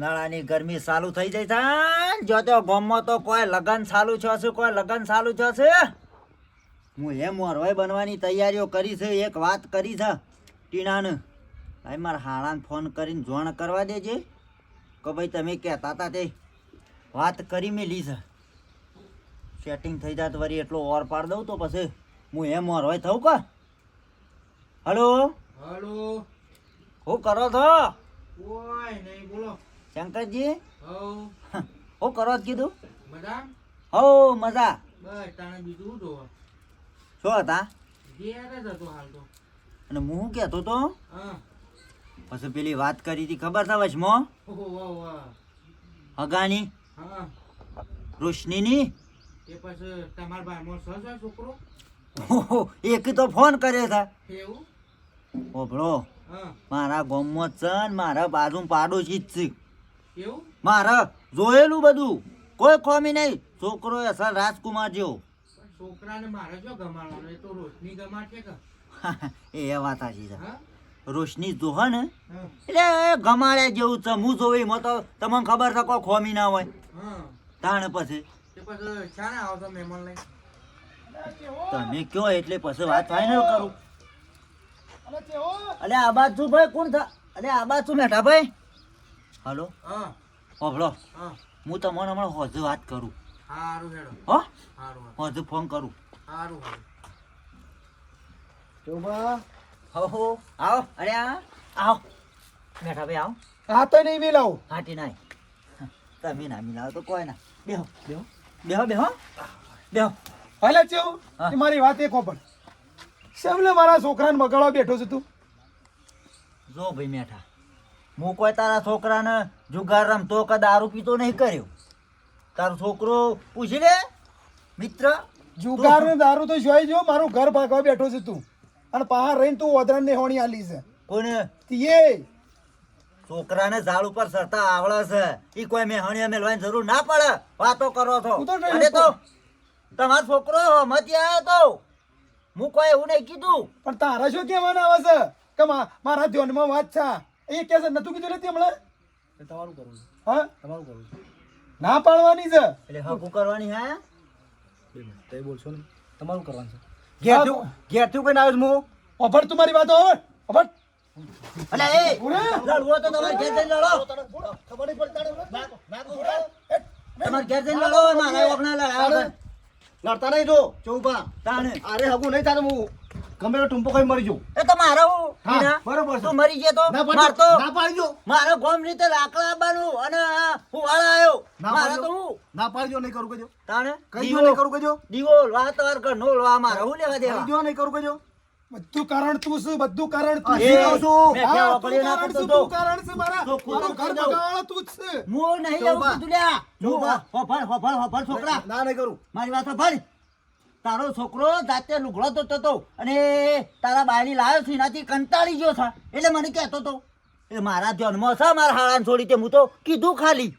ઉનાળાની ગરમી ચાલુ થઈ જાય છે જો તો ગામમાં તો કોઈ લગન ચાલુ છે હું એમ મોરવાઈ બનવાની તૈયારીઓ કરી છે. એક વાત કરી છે ટીનાને, ભાઈ મારા હાળાને ફોન કરીને જોણ કરવા દેજે કે ભાઈ તમે કહેતા હતા તે વાત કરી મેલી છે. સેટિંગ થઈ જાય તો વળી એટલો ઓર પાડ દઉં તો પછી હું એમ મોરવાઈ થઉં કે. હલો હલો, શું કરો છો કોઈ નહીં, બોલો. શંકરજી? હઉ, શું કરો છો કીધું? મજા? હો મજા. બસ તાણે બીજું જો શું હતા? ઘેર જ હતો હાલ તો. અને હું શું કહેતો તો હા. પછી પેલી વાત કરી હતી ખબર છે વચમાં ઓહો, વાહ વાહ. હગાની હા. રોશનીની? એ પછી તમારા ભાઈમાં છે છોકરો? ઓહો, એક તો ફોન કર્યો હતા. એવું? ઓભળો, હા. મારા ગામમાં છે ને મારા બાજુ પાડોશી જ છે. એવું? મારા જોયેલું બધું, કોઈ ખોમી નહીં. છોકરો અસલ રાજકુમાર જેવો. પણ છોકરાને મારે જો ગમાડવાનો, એ તો રોશની ગમાડ છે કે? એ વાત સાચી છે. હા. રોશની જોહે ને હા. એટલે ગમાડ્યા જેવું છે. હું જોઈ એમાં તો તમને ખબર છે કોઈ ખોમી ના હોય. હા. તાણે પછી તે પછી ચાને આવો તો મહેમાન લઈ? તમે કયો એટલે પછી વાત ફાઇનલ કરું. અલે આ બાદ શું ભાઈ કોણ થા? અલે આ બાદ શું બેઠા ભાઈ? હલો, હા. હોભળો, હા. હું તમને હમણાં હોજે વાત કરું. હારું હેડો. હો, હારું હારું. હોજે ફોન કરું. હારું હારું. હો આવો. અરે આવો બેઠા ભાઈ આવો. હા તો નહીં મિલાવું. હાટી નાય તમે ના મિલાવો તો કોઈ ના. બેહો બેહો બેહો બેહો બેહો. હાલે ચેવું હા. એ મારી વાત એક પણ શેમને મારા છોકરાને બગાડવા બેઠો છે તું? જો ભાઈ મેઠા, હું કોઈ તારા છોકરાને જુગાર રમતો કે દારૂ પીતો નહીં કર્યો. તારો છોકરો પૂછી લે મિત્ર. જુગાર ને દારૂ તો જોઈ જો, મારું ઘર ભાગવા બેઠો છે તું, અને પહાડ રહીને તું ઓદરાને ને હોણી આલી છે. કોને? તીએ છોકરાને ઝાડ ઉપર સરતા આવડે છે. ઈ કોઈ મેહણીએ મેલવાની જરૂર ના પડે. વાતો કરો છો. હું તો નહીં અરે તો તમારો છોકરો મતી આવ્યો તો હું કોઈ એવું નહીં કીધું. પણ તારા શું કહેવાના આવે છે કે મારા ધ્યાનમાં વાત છે એ કે છે નતું કીધું ને હમણાં? તમારું કરવું છે. હા, તમારું કરવું છે. ના પાડવાની છે. એટલે હકુ કરવાની હા. તે બોલશો ને, તમારું કરવાનું છે. ઘેરથી કઈ આવ્યો હું? અભડ તું મારી વાતો હવે અભડ. અલે એ લડવો તો તમારે ઘેર જઈને લડો. તમારે ઘેર જઈને લડો. મારા ઓગણા લડાવે લડતા નહીં જો ચૌપા. તાણે અરે હગું નહીં તારે હું ગમે તો ટૂંપો કઈ મરી જાઉં. એ તો મારો હું હા, મીના. બરોબર છે. તું મરી ગયો તો ના મારતો પાડી દો. મારો ગોમ રીતે લાકડા આપવાનું અને હું વાળા આવ્યો ના મારા પાડજો. તો હું ના પાડી દો, નહીં કરું કજો. તાણે કઈ દો નહીં કરું કજો. દીવો વાત વાર કર નો લવા મારા હું લેવા દેવા. કઈ દો નહીં કરું કજો. બધું કારણ તું છે, બધું કારણ તું એ છે. કહું છું. મેં હા, કેવા તું વગડે ના કારણ કરતો છે, તો. તું કારણ છે મારા. તો ખોટું મારું ઘર કહી દઉં. બગાડવાળો તું જ છે. હું નહીં લેવું ચોબા. કીધું લ્યા. ચોબા. હોફળ છોકરા ના નહીં કરું. મારી વાત સાંભળ. તારો છોકરો જાતે લુગડો તો હતો અને તારા બાયડી લાવ્યો છે એનાથી કંટાળી ગયો છે એટલે મને કહેતો હતો. એટલે મારા ધ્યાનમાં છે મારા હાળાને છોડી તે હું તો કીધું ખાલી.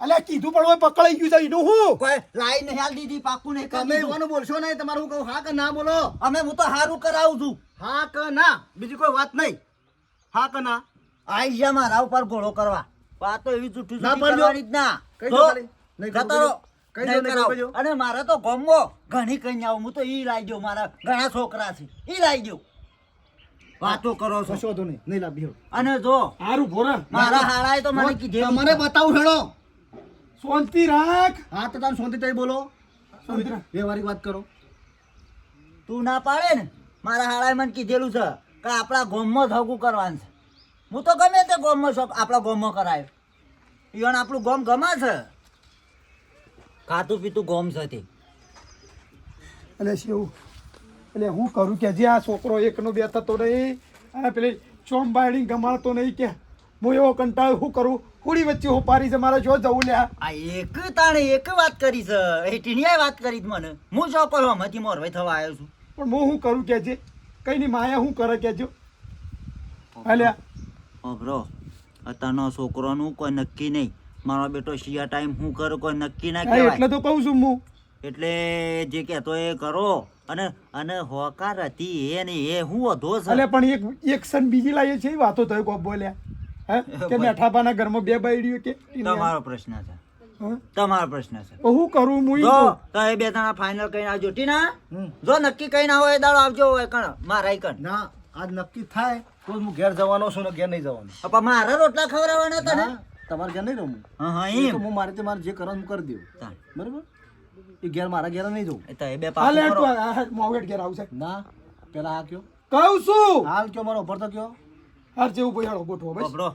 અલ્યા કીધું પણ ઓય પકડાઈ ગયું છે એનું હું. કોઈ લાઈ નહીં હાલ દીધી પાકું નહીં કરી તમે દીધું. એવાનું બોલશો નહીં. તમારું હું કહું હા કે ના બોલો. અમે હું તો હારું કરાવું છું. હા કે ના, બીજી કોઈ વાત નહીં. હા કે ના. આઈ જા મારા ઉપર ઘોડો કરવા. વાતો એવી જૂઠી ના જૂઠી પાડજો. કરવાની જ ના. કઈ જો, દો ખાલી. નહીં કરું જતો રહો. કઈ દો, નહીં નહીં કરાવું. કરું. અને મારે તો ગામમાં ઘણી કઈ આવું. હું તો ઈ લાઈ દઉં. મારા ઘણા છોકરા છે ઈ લાઈ દઉં. વાતો કરો છો કશો વાંધો નહીં. નહીં લાભ ભીડો. અને જો હારું ભોરા મારા હાળાએ તો મને કીધેલું મને છે. બતાવું હેડો. શાંતિ રાખ. હા તો તમે શાંતિ થઈ બોલો. શાંતિ રાખ. વ્યવહારિક વાત કરો. તું ના પાડે ને મારા હાળાએ મને કીધેલું છે કે આપણા ગામમાં જ હગું કરવાનું છે. હું તો ગમે તે ગામમાં આપણા ગામમાં કરાય. ઈવન આપણું ગામ ગમા છે. ખાતું પીતું ગામ છે તે. એટલે શેવું એટલે હું કરું કે જે આ છોકરો એકનો બે થતો નહીં અને પેલી ચોંબાડી ગમાડતો નહીં કે હું એવો કંટાળ શું કરું? હુડી વચ્ચે હું પારી છે મારે જો જવું લ્યા. આ એક તાણે એક વાત કરી છે. એ ટીણીયાએ વાત કરી જ મને. હું જો કોઈ હમણાંથી મોરવાઈ થવા આવ્યો છું. પણ હું શું કરું કે છે કઈ ની માયા શું કરે કે જો અલ્યા બ્રો અત્યારનો છોકરોનું કોઈ નક્કી નહીં. મારો બેટો શિયા ટાઈમ શું કરે કોઈ નક્કી ના હા, એટલે કહેવાય. તો કહું છું હું. એટલે જે કહેતો એ કરો. અને હોકાર હતી એ ને એ હું વધો છે. અલ્યા પણ એક સન બીજી લાવીએ છે એ વાતો થયો કોક બોલ્યા. હે કે મેઠાપાના ઘરમાં બે બાયડીઓ કે તમારો પ્રશ્ન છે, હા? તમારો પ્રશ્ન છે. તો હું કરું હું જો તો એ બે જણા ફાઇનલ કઈને આવજો ટીના. જો નક્કી કઈને આવો એ દાડો આવજો હોય કણ મારા કણ. ના આજ નક્કી થાય તો જ હું ઘેર જવાનો છું ને ઘેર નહીં જવાનું. પણ મારા રોટલા ખવડાવવાના તને. ના, તમારે ઘેર નહીં રહું હું. હા હા એ તો એમ હું મારે જે કરવાનું હું કરી દઉં. તાણ. બરાબર એ ઘેર મારા ઘેર નહીં જવું. એ તો એ બે હાલે પાકું કરો. મોવેટ ઘેર આવશે ના પેલા આ કયો કહું છું હાલ કયો મારો ઉપર તો કયો. હાર જેવું ભાઈ હાલો ગોઠવો બસ બબડો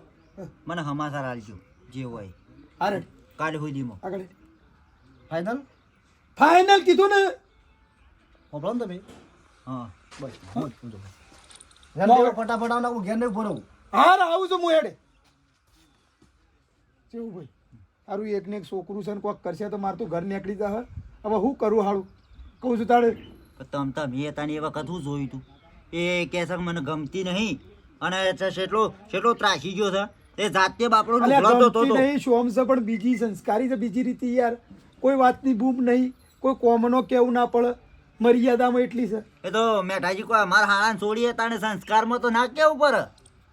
મને હમાસર આલજો જે હોય હારે કાલે સુધીમાં. આગળ ફાઇનલ ફાઇનલ કીધું ને હોભળો ને તમે હા બસ હું જ પૂછો. ઘેર નહીં ફટાફટ આવના હું ઘેર નહીં ઉભો રહું. હાર આવું છું હું હેડે જેવું ભાઈ હારું એક ને એક છોકરું છે ને કોક કરશે તો મારે તો ઘર નીકળી જશે. હવે હું કરું હાળું કહું છું તારે પણ તમે તાની એ વખત હું જોયું તું એ કે છે કે મને ગમતી નહીં અને કેટલો ત્રાસી ગયો છે એ જાતે બાપડો અલ્યા ઢોકળાતો હતો. ગમતી નહીં શોમ છે પણ બીજી સંસ્કારી છે બીજી રીતે યાર કોઈ વાતની બૂમ નહીં કોઈ કોમનો કેવું ના પડે મર્યાદામાં એટલી છે. એ તો મેઠાજી કોઈ અમારા હાળાને છોડીએ તાને સંસ્કારમાં તો ના કેવું પડે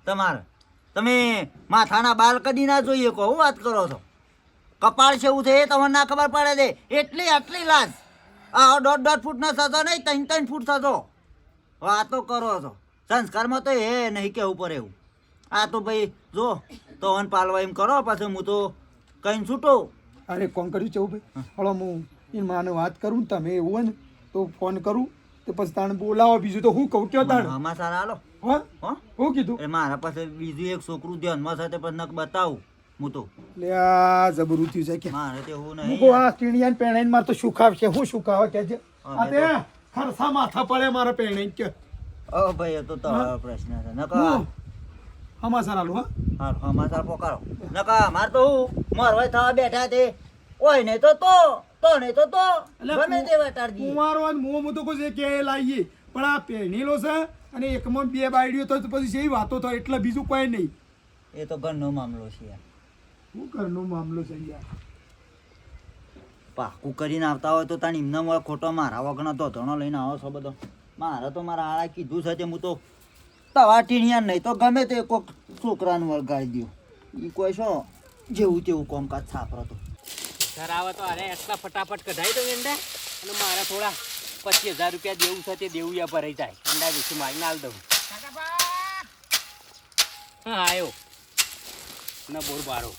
તમારે. તમે માથાના બાલ કદી ના જોઈએ કહો હું વાત કરો છો. કપાળ છે એવું છે એ તમને ના ખબર પડે છે એટલી આટલી લાજ. આ 1.5 ફૂટનો સજો નહીં 3 ફૂટ સજો વાતો કરો છો. સંસ્કારમાં તો એ નહીં કેવું પડે એવું. આ તો ભાઈ જો તો અન પાલવા એમ કરો પછી હું તો કઈ છૂટો. અરે કોણ કર્યું છે ભાઈ હળો હું એ માને વાત કરું ને તમે એવું હોય ને તો ફોન કરું તો પછી તાણે બોલાવો બીજું તો હું કહું કયો તાણે આમાં સારા હાલો હા હો હું કીધું એ મારા પાસે બીજું એક છોકરું ધ્યાનમાં સાથે પછી નક બતાવું હું તો. લે આ જબરું થયું છે કે મારે તો એવું હું નહીં કહું આ ટીણિયાને પહેણાઈને મારે તો સુખાવશે હું સુખાવે કે છે હા, આ તે ખરસા માથા પડે મારે પહેણાઈને કે ઓ ભાઈ એ તો તમારો પ્રશ્ન છે નકા હું હમાસર આલું હા હાર સમાચાર પોકારો નકા માર તો હું મોરવાઈ થવા બેઠા તે ઓય નહીં તો નહીં તો ગમે તે વટાડજી. કુંવારો અને મોં તો કોઈ કે લાવીએ પણ આ પહેણેલો છે અને એકમાં બે બાયડીઓ તો પછી એવી વાતો થાય એટલે બીજું કોઈ નહીં. એ તો ઘરનો મામલો છે યાર. શું ઘરનો મામલો છે યાર પાકું કરીને આવતા હોય તો તાણ એમને મળે ખોટો મારા વગરનો તો ધણો લઈને આવો છો બધો. મારે તો મારા આળા કીધું છે તે હું તો તવા ટીણિયા નહીં તો ગમે તે કોઈક છોકરાને વળગાડી દઉં. એ કોઈ શું જેવું તેવું કોમકાજ છાપરો તો. ઘર આવે તો અરે એટલા ફટાફટ કઢાઈ દઉં ઈંડા અને મારે થોડા 25,000 રૂપિયા દેવું છે તે દેવું યા ભરાઈ જાય ઈંડા વેચી મારીને આલ દઉં. હા આવ્યો ના બોર બારો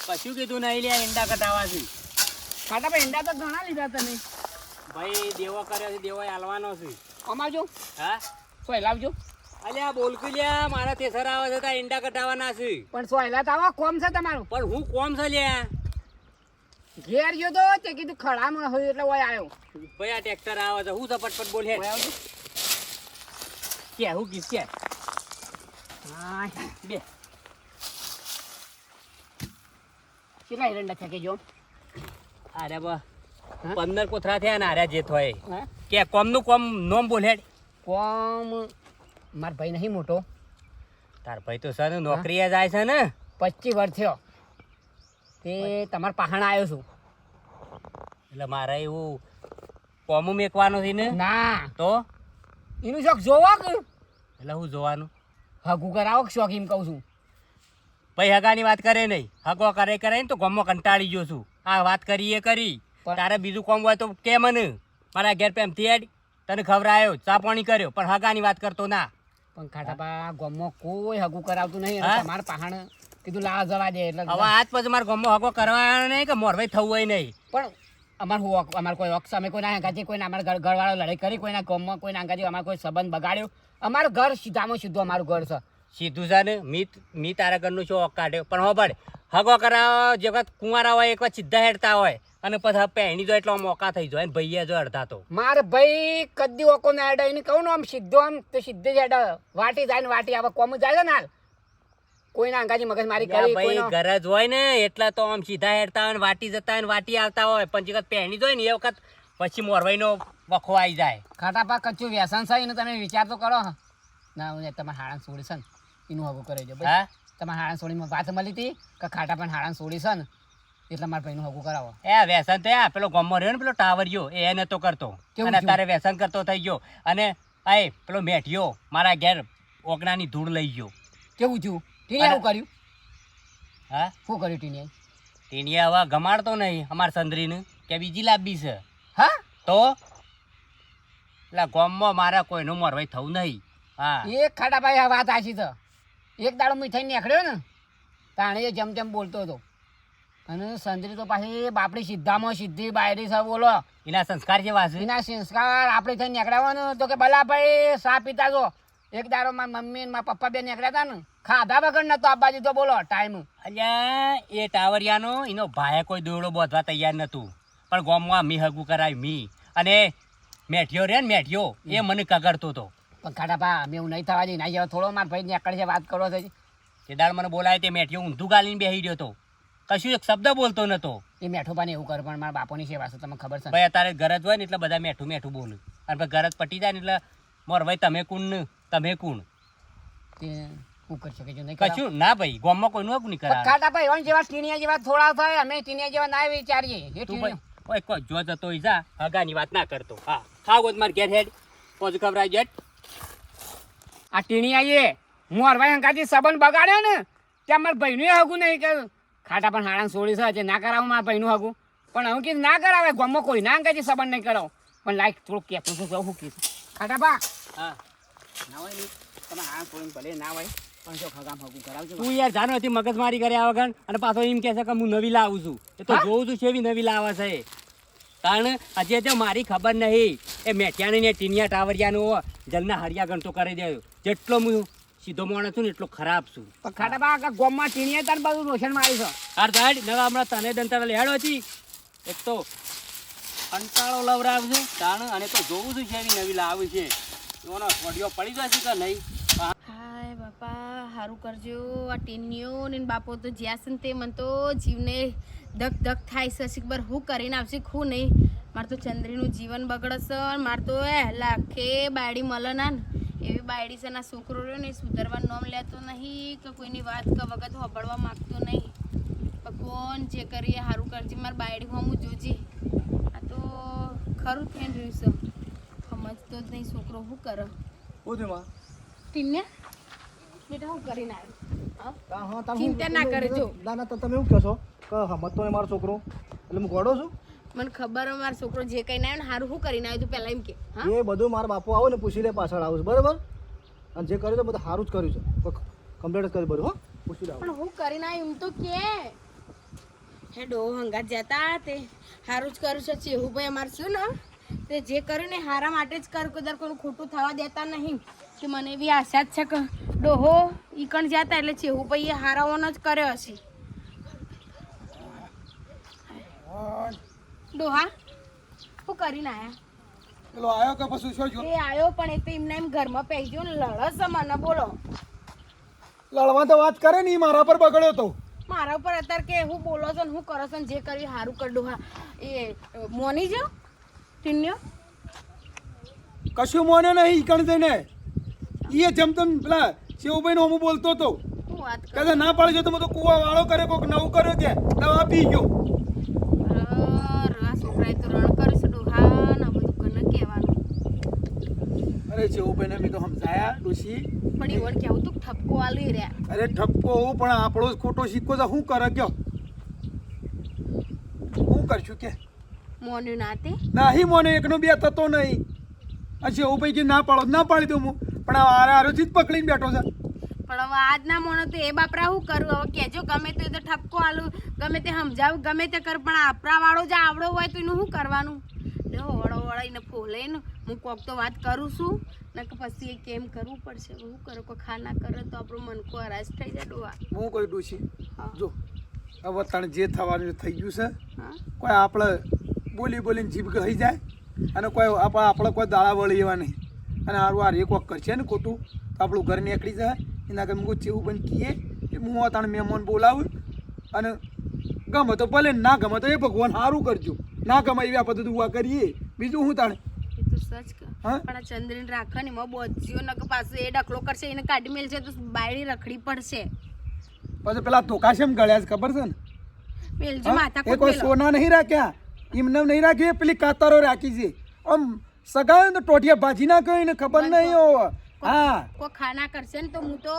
કશું કીધું નહીં લે ઈંડા કઢાવા છે. ઈંડા તો ઘણા લીધા તમે. ભાઈ દેવો કર્યો છે દેવો હાલવાનો છે. અમારજો હા સોય લાવજો. અલ્યા બોલકી લ્યા મારા તેસર આવે છે ત્યાં ઈંડા કઢાવાના છે પણ સોયલા તો આવા કોમ છે તમારું. પણ હું કોમ છે લ્યા. ઘેર ગયો તો તે કીધું ખડામાં હોય એટલે ઓય આવ્યો. ભાઈ આ ટ્રેક્ટર આવે છે હું ઝપટપટ બોલ હે ઓય આવજો. કે હું કીસ કે હા બે કેટલા એરંડા થકે જો. અરે બા 15 કોથરા થયા ને આર્યા જે થોય હા કે કોમનું કોમ નોમ બોલ હેડ. કોમ માર ભાઈ નહીં મોટો તાર ભાઈ તો સર નોકરીએ જાય છે ને 25 વર્ષ થયો તે તમારા પહાણા આવ્યો છું. એટલે મારે એવું કોમું મેકવાનું છે ને ના તો એનું શોખ જોવો કે એટલે હું જોવાનું હગું કરાવો કે શોખ એમ કહું છું. ભાઈ હગાની વાત કરે નહીં હગો કરે ને તો ગમો કંટાળી ગયો છું. આ વાત કરી એ કરી તારે બીજું કોમ હોય તો કે મને મારા ઘેર પેમથી હેડ તને ખવડાયો ચા પાણી કર્યો પણ હગાની વાત કરતો ના. પણ ખાટાપા ગામમાં કોઈ હગું કરાવતું નહીં અને હા? તમારા પહાણ કીધું લાવ જવા દે એટલે હવે આજ પછી મારા ગમો હગો કરવાનો નહીં કે મોરભાઈ થવું હોય નહીં. પણ અમાર કોઈ વખત અમે કોઈના અંગાજી કોઈને અમારા ઘરવાળો લડાઈ કરી કોઈના ગામમાં કોઈના અંગાજી અમારો કોઈ સંબંધ બગાડ્યો. અમારું ઘર સીધામાં સીધું અમારું ઘર છે. સીધું છે ને મી તારા ઘરનું શોખ કાઢ્યો પણ હો બળ હગો કરાવો જે વખત કુંવારા હોય એક વખત સીધા હેડતા હોય અને પછી પહેણી જો એટલો મોકા થઈ જાય ભાઈએ જો અડધા તો માર ભાઈ કદી ઓકો ના અડાય ને કહું ને આમ સીધો આમ તો સીધે જ અડા વાટી જાય ને વાટી આવે કોમ જાય ને હાલ કોઈના અંગાજી મગજ મારી કરી ભાઈ કોઈનો ગરજ હોય ને એટલે તો આમ સીધા હેડતા હોય ને વાટી જતા હોય ને વાટી આવતા હોય પણ જે વખત પહેણી જોય ને એ વખત પછી મોરવાઈનો વખો આવી જાય. ખાટાપા કચ્ચું વ્યસન છે એને તમે વિચાર તો કરો. ના હું તમારે હાળાને છોડી છે ને એનું હગું કરી દો. હા તમારે હાળાને છોડીમાં વાત મળી હતી કે ખાટાપાને હાળાને છોડી છે ને એટલે મારા ભાઈનું હગું કરાવો. એ વ્યસન તો પેલો ગમો રહ્યો ને પેલો ટાવરિયો એ નતો કરતો કેવું અને થયું? તારે વ્યસન કરતો થઈ ગયો અને આય પેલો મેઠિયો મારા ઘેર ઓગણાની ધૂળ લઈ ગયો. કેવું થયું ટીનિયા શું કર્યું હા શું કર્યું ટીનિયા ટીણીએ હવે ગમાડતો નહીં અમાર સંદરીને કે બીજી લાવવી છે. હા તો એટલે ગામમાં મારે કોઈનું મોરવાઈ થવું નહીં. હા એક ખાડા ભાઈ આ વાત આશી છે. એક દાડો મીઠાઈ નીકળ્યો ને તાણે એ જેમ તેમ બોલતો હતો અને સંજરી તો પાછી બાપડી સીધામાં સીધી બાયરી છે બોલો એના સંસ્કાર જેવા છે. એના સંસ્કાર આપણે થઈ નીકળ્યાવાનું તો કે ભલા ભાઈ સા પીતા જો એક દાડો મારા મમ્મી ને મારા પપ્પા બે નીકળ્યા હતા ને ખાધા વગર નતો આ બાજુ તો બોલો ટાઈમ અલ્યા એ ટાવરિયાનો એનો ભાઈ કોઈ દોરડો બાંધવા તૈયાર નતું પણ ગામમાં મી હગું કરાવી મી અને મેઠિયો રે ને મેઠિયો એ મને કગડતો હતો. પણ ખાડા પા અમે એવું નહીં થવા દઈએ ના જેવા થોડો મારા ભાઈ નીકળે છે વાત કરો છે તે દાડ મને બોલાય તે મેઠિયો ઊંધું ગાલીને બેસી રહ્યો હતો. કશું એક શબ્દ બોલતો નતો. એ મેઠો પાને એવું કરે પણ મારા બાપોની સેવા છે તમને ખબર છે ભાઈ અત્યારે ગરજ હોય ને એટલે બધા મેઠું મેઠું બોલું અને પછી ગરજ પટી જાય ને એટલે મોર ભાઈ તમે કોણ ને તમે કોણ તે શું કરી શકે જો નહીં કશું ના ભાઈ ગામમાં કોઈનું હક નહીં કરાવે. ખાટા ભાઈ એવા જેવા ટીનિયા જેવા થોડા થાય અમે ટીનિયા જેવા ના વિચારીએ એ તું ટીનિયા ભાઈ કોઈ જો જતો હોય જા હગાની વાત ના કરતો. હા ખાવ ગોત માર ઘેર હેડ પોજ ખવરાય જટ. આ ટીનિયા એ હું હરવાઈ અંકાથી સંબંધ બગાડ્યો ને ત્યાં મારા ભાઈનું હગું નહીં કર્યું ખાટા પણ હાડા છોડી છે જે ના કરાવું મારા ભાઈનું હગું પણ હું કીધું ના કરાવે ગામમાં કોઈ ના અંકાથી સંબંધ નહીં કરાવો પણ લાઈક થોડુંક કહેતું છું શું કીધું ખાટા બા હા ના હોય નહીં તમે હાડા છોડીને ભલે ના હોય પણ જો ખગામ હગું કરાવજો તું યાર જાનો હતી મગજમારી કર્યા વગર અને પાછો એમ કહે છે કે હું નવી લાવું છું. એ તો જોઉં છું કેવી નવી લાવે છે કારણ હજી તો મારી ખબર નહીં એ મેઠિયાને ને ટીનિયા ટાવરિયાનો જલના હરિયા ગણતો કરી દેજો. જેટલો હું સીધો માણસ છું ને એટલો ખરાબ છું. પણ ખાટા બા આખા ગામમાં ટીનિયા તાર બધું રોશન મારી છે હાર સાઈડ નવા હમણાં તને દંતાળે લેડો હતી એક તો કંટાળો લવરાવશે તાણ અને તો જોઉં છું કેવી નવી લાવી છે એનો ઓડિયો પડી જશે કે નહીં. હાય બાપા સારું કરજો આ ટીનિયો ને બાપો તો જ્યાં છે ને તે મને તો જીવને ધક ધક થાય છે શીખબર હું કરીને આવશે હું નહીં મારે તો ચંદ્રીનું જીવન બગડશે મારે તો લાખે બાયડી મળે ના ને એવી બાયડી છે ના છોકરો રહ્યો ને સુધરવાનું નામ લેતો નહીં કે કોઈની વાત કે વખત હોબળવા માગતો નહીં ભગવાન જે કરીએ સારું કરજે મારી બાયડી હું જોજે આ તો ખરું થઈને રહ્યું છે સમજતો જ નહીં છોકરો શું કરે ટીને બેટા હું કરીને આવ્યો ચિંતા ના કરજો ના ના તો તમે એવું કહો છો કે સમજતો ને મારો છોકરો એટલે હું ગોડો છું. મને ખબર હોય મારો છોકરો જે કઈ ના આવ્યો ને સારું શું કરીને આવ્યું તું પહેલા એમ કે હા એ બધું મારા બાપુ આવો ને પૂછી લે પાછળ આવું છું બરાબર અને જે કર્યું તો બધું સારું જ કર્યું છે કમ્પ્લીટ જ કર્યું બધું હો પૂછી લે પણ હું કરીને આવ્યું એમ તો કે હે ડો હંગાત જતા તે સારું જ કર્યું છે ચેહુ ભાઈ અમારે શું ને તે જે કર્યું ને હારા માટે જ કર કદર કોઈનું ખોટું થવા દેતા નહીં કે મને એવી આશા જ છે કે ડોહો ઈ કણ જતા એટલે ચેહુ ભાઈ એ હારાઓનો જ કર્યો હશે ડોહા શું કરીને આયા પેલો આવ્યો કે પછી શું જો એ આવ્યો પણ એ તો એમને એમ ઘરમાં પહેરી ગયો ને લડસ મને બોલો લડવા તો વાત કરે ને ઈ મારા પર બગડ્યો તો મારા ઉપર અત્યારે કે હું બોલો છો ને હું કરો છો ને જે કર્યું સારું કર ડોહા એ મોની જાઓ ટીન્યો કશું મોને નહીં ઈ કણ જઈને ઈ જેમ તેમ પેલા શિવભાઈ નો હું બોલતો હતો શું વાત કર કદાચ ના પાડજો તો બધો કુવા વાળો કરે કોક નવું કર્યો કે દવા પી ગયો આ છોકરાએ તો રણ કર્યું છે ડોહા ને બધું કને કહેવાનું અરે શિવભાઈ ને મેં તો સમજાયા ડોશી પણ ઈવન કેવું તું ઠપકો આલી રહ્યા અરે ઠપકો હું પણ આપણો જ ખોટો સિક્કો છે શું કરે કયો હું કરશું કે મોન્યું નાતે નહીં મોને એકનો બે થતો નહીં અચ્છા એવું પૈકી ના પાડો ના પાડી દઉં હું પણ આરે આરોથી જ પકડીને બેઠો છે પણ હવે આજ ના મોનો તો એ બાપરા શું કરું હવે કહેજો ગમે તે તો ઠપકો આલું ગમે તે સમજાવું ગમે તે કર પણ આપણા વાળો જે આવડો હોય તો એનું શું કરવાનું વળો વળાઈને ફોલે ને હું કોક તો વાત કરું છું ને કે પછી એ કેમ કરવું પડશે શું કરો કોઈ ખાના કરે તો આપણું મનકો હરાશ થઈ જાય ડોહા હું કોઈ ડોશી હા. જો હવે તને જે થવાનું થઈ ગયું છે હા કોઈ આપણે બોલી બોલીને જીભ કહી જાય અને કોઈ આપણે કોઈ દાળા વળી એવા નહીં અને સારું આ એક વખત કરશે ને ખોટું તો આપણું ઘર નીકળી જાય એના કે હું ચેવું પણ કહીએ કે હું તાણે મહેમાન બોલાવું અને ગમે તો ભલે ના ગમે તો એ ભગવાન સારું કરજો ના ગમે એવી આપણે દુઆ કરીએ બીજું હું તાણે એ તો સચ કે હા? પણ આ ચંદ્રીને રાખે ને એમાં બોધ્યો ને કે પાછું એ ડખલો કરશે એને કાઢી મેલશે તો બાયડી રખડી પડશે પછી પેલા ધોકા શેમ ગળ્યા છે ખબર છે ને મેલજો હા? માથા એ કોઈ સોના નહીં રાખ્યા એમને નહીં રાખી પેલી કાતરો રાખી છે આમ સગાવે ને તો ટોટિયા ભાજી ના કહી ને ખબર નહીં હા કોઈ ખાના કરશે ને તો હું તો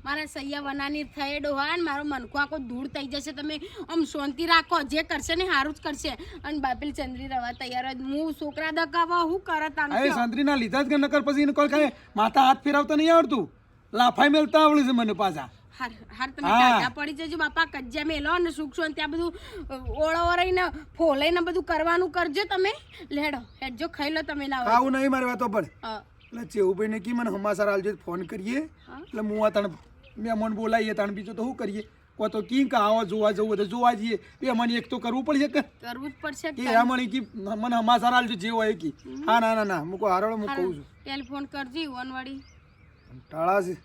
મારા સૈયા વનાની થઈ ડોહાન મારો મનકો આખો ધૂળ થઈ જશે. તમે આમ શાંતિ રાખો, જે કરશે ને સારું જ કરશે. અને બાપેલ ચંદ્રી રવા તૈયાર જ. હું છોકરા દકાવા હું કરે તાનું હવે સંતરીના લીધા જ કે નકર પછી એને કોઈ કાંઈ માથા હાથ ફેરવતા નહીં આવડતું, લાફાઈ મેલતા આવડે છે મને પાછા. હાર તમે ટાટા પડી જજો બાપા, કજ્જા મેલો ને સુખ શાંતિ આ બધું ઓળો રહીને ફોલાઈને બધું કરવાનું કરજો તમે. લેડો હેડજો ખાઈ લો તમે ના આવું નહીં મારી વાતો પણ એટલે ચેવુભાઈ ને કી મને હમાસર આલજો ફોન કરીએ એટલે હું આ તને મહેમાન બોલાવીએ તાણ બીજું તો શું કરીએ કો તો કી કે આવો જોવા જવું તો જોવા જઈએ એ મને એક તો કરવું પડશે કે કરવું જ પડશે કે આ મને કી મને હમાસર આલજો જે હોય કી. હા ના ના ના મૂકો હારડો હું કહું છું. ટેલિફોન કરજી વનવાડી ટાળા છે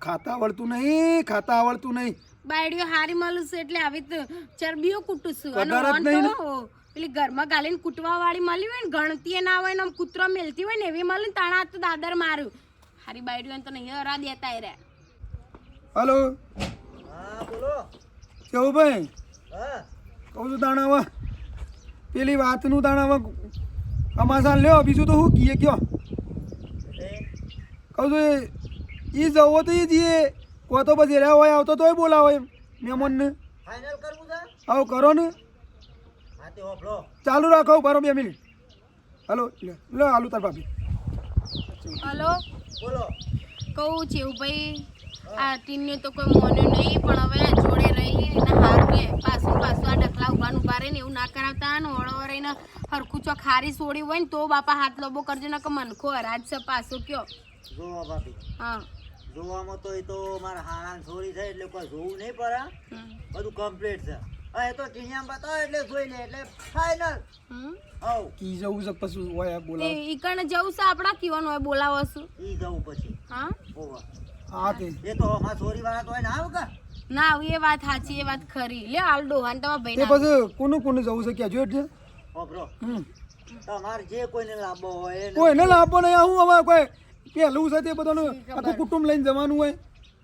ખાતા આવડતું નહીં બાયડીઓ હારી મળું છું એટલે આવી તો ચરબીઓ કૂટું છું. અને કદર જ ઓન નહીં તો પેલી ઘરમાં ગાલીને કૂટવા વાળી મળી હોય ને ગણતી ના હોય ને આમ કૂતરો મેલતી હોય ને એવી મળી ને તાણા તો દાદર મારું. હારી બાયડીઓ તો નહીં હરા દેતા એ રે. હલો હા બોલો. ચેવુભાઈ હા કહું છું તાણાવા પેલી વાતનું તાણાવા હમાસા લ્યો બીજું તો શું કીએ કયો કહું છું એ જવો તો એ જઈએ કો તો પછી રહ્યા હોય આવતો તોય બોલાવો એમ મહેમાનને. ફાઇનલ કરવું છે? આવો કરો ને હા તે હોભળો. ચાલુ રાખો બારો 2 મિનિટ. હલો લે આલુ તાર ભાભી. હલો બોલો. કહું છે એવું ભાઈ આ ટીનને તો કોઈ મોન્યું નહીં પણ હવે જોડે રહી એને હારું કે પાછું આ ડખલા ઉભા રહે ને એવું ના કરાવતા ને ઓળો રહીને હરખું ચોક હારી સોડી હોય ને તો બાપા હાથ લોબો કરજો ને કે મનખો હરાજ છે પાછો કયો. જોવા ભાભી હા જોવામાં તો એ તો મારા હારાન છોરી છે એટલે કોઈ જોવું નહીં પડે, બધું કમ્પ્લીટ છે. હવે તો ટીણિયામાં બતાવો એટલે જોઈ લે એટલે ફાઇનલ. હવ કી જવું છે પછી હોય બોલાવો. ઈ કણ જવું છે આપડા કીવાનું હોય બોલાવો છું. ઈ જવું પછી હા ઓવા હા તે એ તો અમારા છોરી વાળા તો હોય ને આવ કા ના આવું એ વાત સાચી, એ વાત ખરી. લે હાલ ડોહાન તમારા ભાઈ તે પછી કોનું જવું છે કહેજો એટલે હોભળો. તમારે જે કોઈને લાંબો હોય એને કોઈને લાભો નહીં. હું હવે કોઈ પહેલું છે તે બધાનું આખું કુટુંબ લઈને જવાનું હોય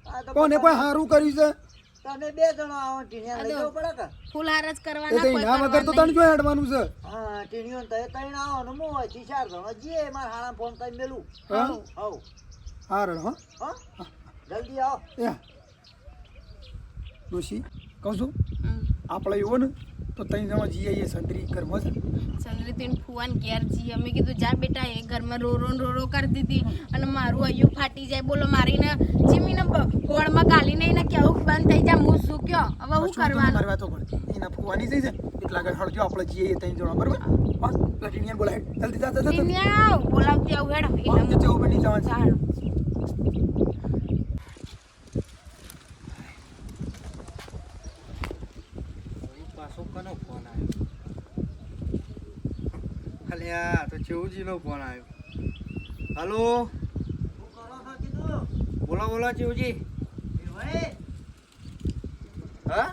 આ તો કોને કોઈ સારું કર્યું છે તમે 2 જણો આવો ટીણિયા લઈ જવું પડે કા. ફૂલ હાર જ એ કરવાના તો કોઈ એના વગર તો તને જો હેડવાનું છે. હા ટીણિયો તો 3 આવો ને હું હોય 4 જણો જે મારા હારા ફોન કરી મેલું. હા હવ હા રડ હા જલ્દી આવો. એ ડોશી કહું છું આપણે એવો ને તો તઈ જવા જઈએ એ સંતરી ઘરમાં છે ચંદ્રી તેન ફુવાન ઘેર જી અમે કીધું જા બેટા એ ઘરમાં રો કરી દીધી અને મારું હૈયું ફાટી જાય બોલો મારીને જીમીને હોળમાં ગાલીને એને કેવું બંધ થઈ જાય હું શું કયો હવે હું કરવાનું. મારી વાતો પણ એના ફુવાની થઈ છે એટલા આગળ હળજો આપણે જઈએ તઈ જવા બરોબર. હા લટીનિયન બોલાય જલ્દી જા જા જા ટીન્યા બોલાવતી આવું હેડો હા એને જવું બની જવાનું છે. ચાલો પાછો કનો ફોન આવ્યો? અલ્યા તો ચેવુજીનો ફોન આવ્યો. હલો શું કરો છો કીધું? બોલો બોલો ચેવુજી. એ ભાઈ હા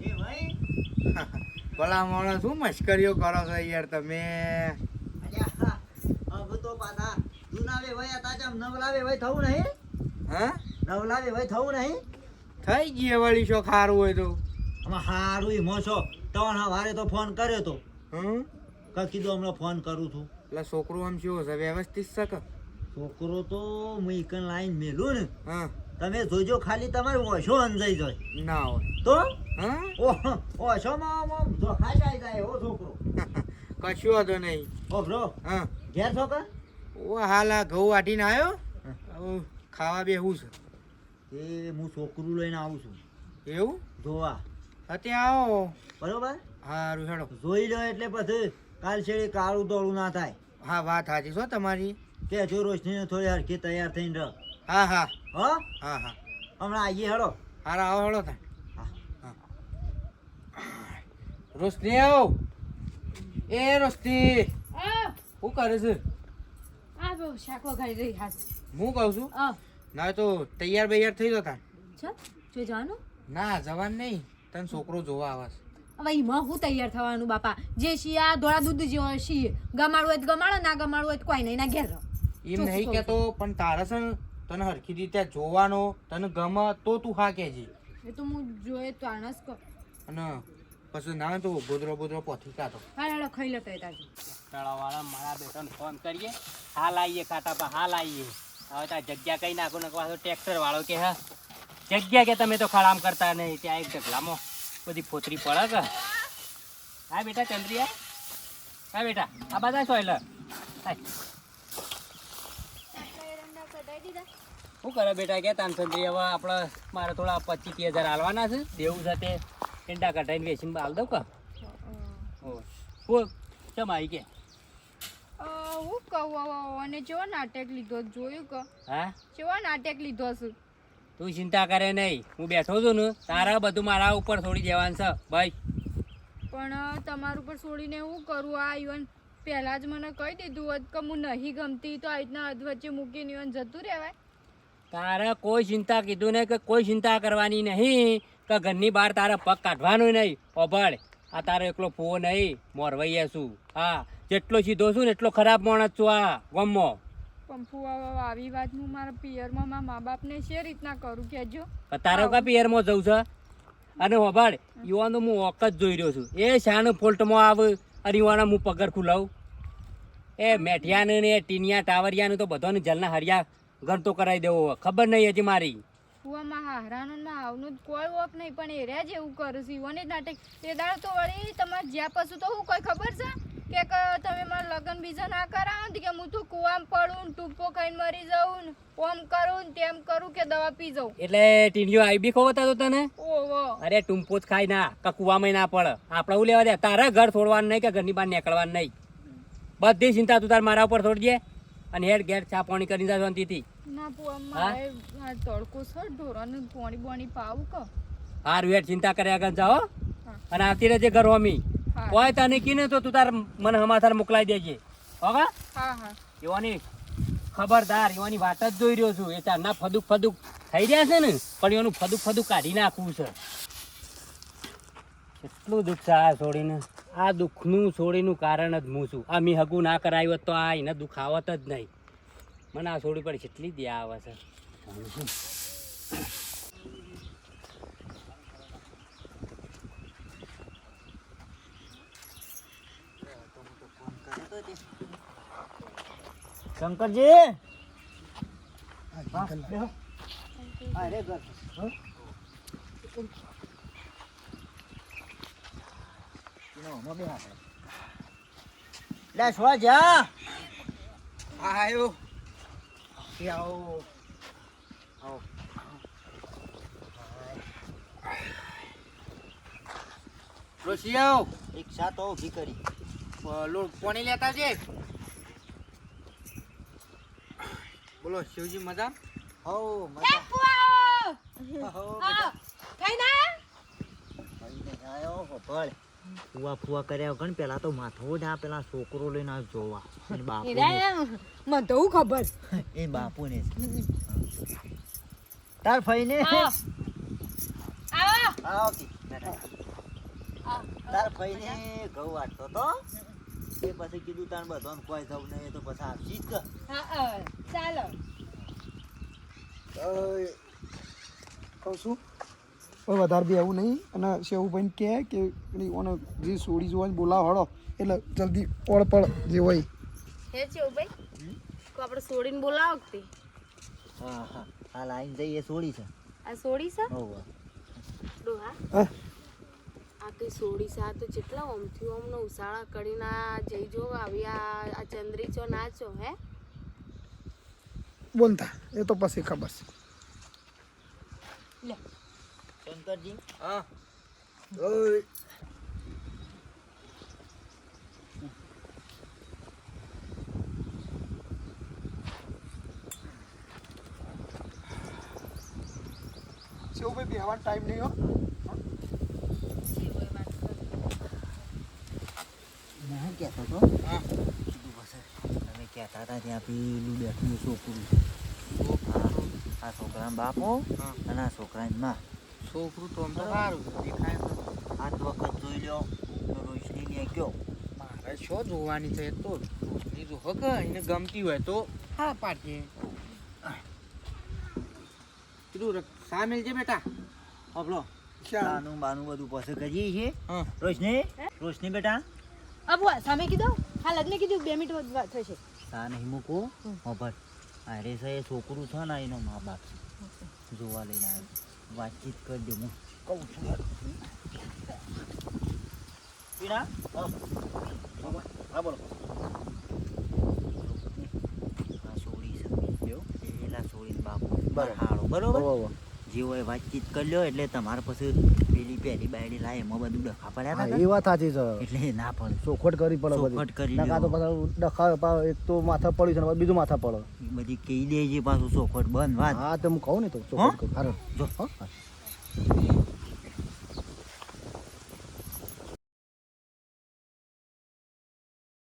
એ ભાઈ ભલા માણસ શું મશ્કરીઓ કરો છો યાર તમે? અલ્યા હવે તો પાછા જૂનાવે વયા તાજા નવલાવે વય થવું નહીં. હા નવલાવે વય થવું નહીં. થઈ ગઈ વળી શો ખારું હોય તો. આમાં હારું ઈ મોસો તણ વારે તો ફોન કર્યો તો હમ કીધું હમણાં ફોન કરું છું. એટલે છોકરું આમ શું છે વ્યવસ્થિત છે કે? છોકરો તો હું ઈકન લાઈન મેલું ને હા તમે જોજો ખાલી તમારે ઓછો અંજાઈ જાય ના હોય તો હા ઓછોમાં ધોખા જાય એવો છોકરો. કશું વાંધો નહીં. ઓ બ્રો હા ઘેર છો કે? ઓ હાલ આ ઘઉં વાટીને આવ્યો હવે ખાવા બેહું છે. એ હું છોકરું લઈને આવું છું એવું જોવા. અત્યારે આવો. બરોબર સારું હેડો. જોઈ લો એટલે પછી કાલ છેડી કાળું દોડું ના થાય. હા વાત સાચી છો તમારી. કે જો રોશની થોડી હરખી તૈયાર થઈને રહ. હા હા હો હા હા હમણાં આવીએ હેડો. હારા આવો હેડો થાય. હા. રોશની આવો. એ રોશની શું કરે છે? આ બહુ શાક વઘારી રહી હાથ હું કહું છું ના તો તૈયાર બૈયાર થઈ જતા. છે જો જવાનું ના જવાન નહીં તને છોકરો જોવા આવે છે. હવે એમાં હું તૈયાર થવાનું બાપા જે શિયા ધોળા દૂધ જેવો શીએ ગમાડવું હોય તો ગમાડો ના ગમાડવું હોય તો કોઈ નહીં ના ઘેર રહો. એમ નહીં કેતો પણ તારે છે ને તને હરખી રીતે જોવાનો તને ગમે તો તું હા કહેજે. એ તો હું જોઈએ તો આણસ કર અને પછી ના તો ગોદરો પોથી કાઢો. હા હેડો ખાઈ લો તો તાજી તળાવવાળા મારા બેટાને ફોન કરીએ. હાલ આવીએ કાટા પા હાલ આવીએ. હવે તો જગ્યા કઈ નાખો ને પાછો ટ્રેક્ટર વાળો કે હા જગ્યા કે તમે તો ખળામ કરતા નહીં ત્યાં એક ઢગલામાં બધી ફોતરી પડે કે હા બેટા ચંદ્રિયા હા બેટા આ બધા સોયલર શું કરે બેટા કે તાન ચંદ્રી હવે આપણે મારે થોડા 25,000 હાલવાના છે દેવું છે તે ઈંડા કઢાઈને વેચીને હાલ દઉં કે હું ચમ આવી કે હું કહું અને કેવો નાટક લીધો જોયું કે હા કેવો નાટક લીધો છે તું ચિંતા કરે નહીં હું બેઠો છું ને તારા બધું મારા ઉપર છોડી દેવાનું છે ભાઈ પણ તમારું પર છોડીને હું કરું આ ઈવન પહેલા જ મને કહી દીધું હોત કે હું નહીં ગમતી તો આ રીતના વચ્ચે મૂકીને ઈવન જતું રહેવાય તારે કોઈ ચિંતા કીધું નહીં કે કોઈ ચિંતા કરવાની નહીં કે ઘરની બહાર તારે પગ કાઢવાનું નહીં ઓભળ આ તારો એકલો ફો નહીં મોરવૈયા છું હા જેટલો સીધો છું ને એટલો ખરાબ માણસ છું આ ગામમાં પણ ફુવા આવી વાત હું મારા પિયરમાં મારા મા બાપને શી રીતના કરું કહેજો તારે કા પિયરમાં જવું છે અને હોભાડ યુવાનો હું ઓક જ જોઈ રહ્યો છું એ શાનો ફોલ્ટમાં આવે અને યુવાના હું પગાર ખુલાવું એ મેઠિયાને ને ટીનિયા ટાવરિયાને તો બધાને જલના હરિયા ગણતો કરાવી દેવો ખબર નહીં હજી મારી ફુવામાં હારાનું માં આવનું કોઈ ઓપ નહીં પણ એ રહ્યા જ એવું કરું છું ઈવન જ નાટક તે દાડ તો વળી તમારે જ્યાં પશુ તો હું કોઈ ખબર છે કે તમે મારા લગ્ન બીજા ના કરાવો ને કે હું તો કુવામાં પડું ટૂંપો ખાઈને મરી જાઉં ને ઓમ કરું ને તેમ કરું કે દવા પી જાઉં એટલે ટીનિયો આવી બી ખબર તો તને ઓહો અરે ટૂંપો જ ખાય ના કકુવામાં ના પડે આપણે એવું લેવા દે તારા ઘર છોડવાનું નહીં કે ઘરની બહાર નીકળવાનું નહીં બધી ચિંતા તું તાર મારા ઉપર છોડજે અને હેડ ઘેર ચા પાણી કરી જા શાંતિથી ના પુઆ મારે આ તડકો છે ઢોરાને પાણી બોણી પાવું કે હારું હેડ ચિંતા કર્યા આગળ જાઓ અને આવતી રહેજે ઘર હોમી કોઈ તને કીને તો તું તાર મને હમાથાર મોકલાઈ દેજે હોગા હા હા એવાની ખબરદાર એવાની વાત જ જોઈ રહ્યો છું એ તારના ફદુક ફદુક થઈ રહ્યા છે ને પણ એનું ફદુક ફદુક કાઢી નાખવું છે કેટલું દુઃખ છે આ છોડીને આ દુઃખનું છોડીનું કારણ જ હું છું આ મેં હગું ના કરાયું હોત તો આ એને દુઃખ આવત જ નહીં મને આ છોડી પર કેટલી દયા આવે છે શંકરજી અરે ઘર લે શું જા આયો આવો આવો રોશિયાઓ એક સાતો ઊભી કરી લોટ પાણી લેતા છે બોલો શિવજી મજા હો મજા હો આયો હો ભળ ફુવા ફુવા કર્યા વગર પેલા તો માથો જ આ પેલા છોકરો લઈને આવ જોવા અને બાપુ મને તો ખબર એ બાપુ ને તાર ફઈને આવો કી તાર ફઈને ઘઉં વાટતો તો એ પછી કીધું તાર બધાને કોઈ જવું નહીં તો પછી આપશી જ ચાલો કહું છું કોઈ વધારે બી આવું નહીં અને શેવુભાઈને કહે કે ઓને જે સોડી જોવાની બોલાવો હળો એટલે જલ્દી ઓળ પડ જે હોય હે છે ભાઈ કો આપણે છોડીને બોલાવો કે હા હા આ લાઈન જઈએ સોડી છે આ છોડી છે હોવ ડોહા હા આ કઈ છોડી છે આ તો જેટલા ઓમથી ઓમનો ઉસાળા કરીને આ જઈ જો આવી આ ચંદ્રી ચો નાચો હે બોલતા એ તો પછી ખબર છે શંકરજી હા ઓય શેવુભાઈ બેહવાનો ટાઈમ નહીં હો હું કહેતો હતો હા કીધું બસ તમે કહેતા હતા ત્યાં પેલું બેઠું છોકરું આ છોકરા બાપો હા. અને આ છોકરાની માં છોકરું તો આમ તો સારું છે, દેખાય તો આજ વખત જોઈ લ્યો તો રોશનીને કયો મારે શું જોવાની છે એ તો રોશની જો હક એને ગમતી હોય તો હા પાડીએ કીધું સામેલ છે બેટા આપણો બાનું બાનું બધું પછી કરીએ છીએ હા રોશની બેટા અબુઆ સામે કીધું હાલ જ મેં કીધું 2 મિનિટ વાત થશે સા નહીં મૂકો ખબર અરે સર એ છોકરું છે ને એનો મા બાપ છે જોવા લઈને આવ્યો વાતચીત કરી દે હું કહું છું યાર ટીના હા બોલો આ છોડી છે પેલા છોડીને બાપુ બરાબર. હાળો બરોબર હોવ. જે હોય વાતચીત કરી લ્યો એટલે તમારે પછી પેલી પહેલી બાયડી લાય એમાં બધું ડખા પડ્યા હા હતા એ વાત સાચી છે એટલે એ ના પડે ચોખવટ કરી પડે ચોખવટ કરી બધી ના તો લ્યો. પાછા ડખા એક તો માથા પડ્યું છે ને બીજું માથા પડે એ બધી કહી દેજે પાછું ચોખવટ બંધ વાત હા તો હું કહું ને તો ચોખવટ કરું હારું જો હા